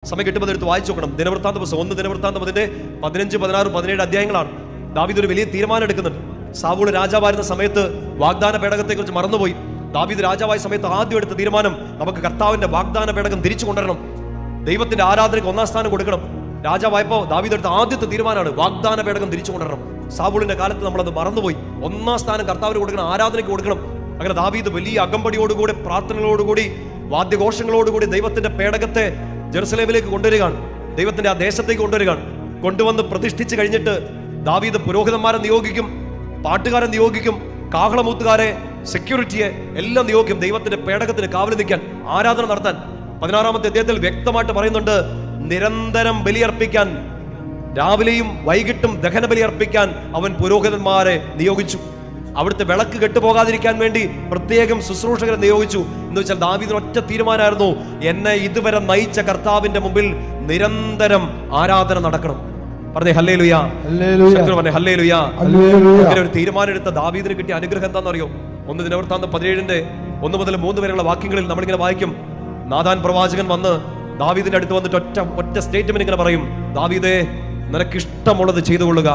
സമയം കിട്ടുമ്പോൾ എടുത്ത് വായിച്ചു നോക്കണം. ദിനവൃത്താന്ത പുസ്തകം 1 ദിനവൃത്താന്തം അതിന്റെ 15, 16, 17 അധ്യായങ്ങളാണ്. ദാവീദ് ഒരു വലിയ തീരുമാനം എടുക്കുന്നുണ്ട്. സാവൂൾ രാജാവായിരുന്ന സമയത്ത് വാഗ്ദാന പേടകത്തെ കുറിച്ച് മറന്നുപോയി. ദാവീദ് രാജാവായ സമയത്ത് ആദ്യം എടുത്ത തീരുമാനം, നമുക്ക് കർത്താവിന്റെ വാഗ്ദാന പേടകം തിരിച്ചു കൊണ്ടുവരണം, ദൈവത്തിന്റെ ആരാധനയ്ക്ക് 1-ാം സ്ഥാനം കൊടുക്കണം. രാജാവായപ്പോ ദാവീദ് എടുത്ത ആദ്യത്തെ തീരുമാനമാണ് വാഗ്ദാന പേടകം തിരിച്ചു കൊണ്ടുവരണം. സാവൂളിന്റെ കാലത്ത് നമ്മളത് മറന്നുപോയി. 1-ാം സ്ഥാനം കർത്താവിന് കൊടുക്കണം, ആരാധനയ്ക്ക് കൊടുക്കണം. അങ്ങനെ ദാവീദ് വലിയ അകമ്പടിയോടുകൂടി, പ്രാർത്ഥനകളോടുകൂടി, വാദ്യഘോഷങ്ങളോടുകൂടി ദൈവത്തിന്റെ പേടകത്തെ ജെറുസലേമിലേക്ക് കൊണ്ടുവരികയാണ്. ദൈവത്തിന്റെ ആ ദേശത്തേക്ക് കൊണ്ടുവരികയാണ്. കൊണ്ടുവന്ന് പ്രതിഷ്ഠിച്ച് കഴിഞ്ഞിട്ട് ദാവീദ് പുരോഹിതന്മാരെ നിയോഗിക്കും, പാട്ടുകാരെ നിയോഗിക്കും, കാഹളമൂത്തുകാരെ, സെക്യൂരിറ്റിയെ എല്ലാം നിയോഗിക്കും. ദൈവത്തിന്റെ പേടകത്തിന് കാവൽ നിൽക്കാൻ, ആരാധന നടത്താൻ. 16-ാമത്തെ അധ്യായത്തിൽ വ്യക്തമായിട്ട് പറയുന്നുണ്ട്, നിരന്തരം ബലിയർപ്പിക്കാൻ, രാവിലെയും വൈകിട്ടും ദഹന ബലിയർപ്പിക്കാൻ അവൻ പുരോഹിതന്മാരെ നിയോഗിച്ചു. അവിടുത്തെ വിളക്ക് കെട്ടുപോകാതിരിക്കാൻ വേണ്ടി പ്രത്യേകം ശുശ്രൂഷകരെ നിയോഗിച്ചു. എന്ന് വെച്ചാൽ ദാവീദിന് ഒറ്റ തീരുമാനമായിരുന്നു, എന്നെ ഇതുവരെ നയിച്ച കർത്താവിന്റെ മുമ്പിൽ നിരന്തരം ആരാധന നടക്കണം. പറഞ്ഞേ ഹല്ലേലൂയ, പറഞ്ഞേ ഹല്ലേലൂയ. അങ്ങനെ ഒരു തീരുമാനം എടുത്ത ദാവീദിന് കിട്ടിയ അനുഗ്രഹം എന്താണെന്നറിയോ? 1 ദിനവൃത്താന്തം 17-ന്റെ 1 മുതൽ 3 വരെയുള്ള വാക്യങ്ങളിൽ നമ്മളിങ്ങനെ വായിക്കും. നാഥാൻ പ്രവാചകൻ വന്ന് ദാവീദിന്റെ അടുത്ത് വന്നിട്ട് ഒറ്റ സ്റ്റേറ്റ്മെന്റ് ഇങ്ങനെ പറയും, ദാവീദേ, നിനക്കിഷ്ടമുള്ളത് ചെയ്തുകൊള്ളുക,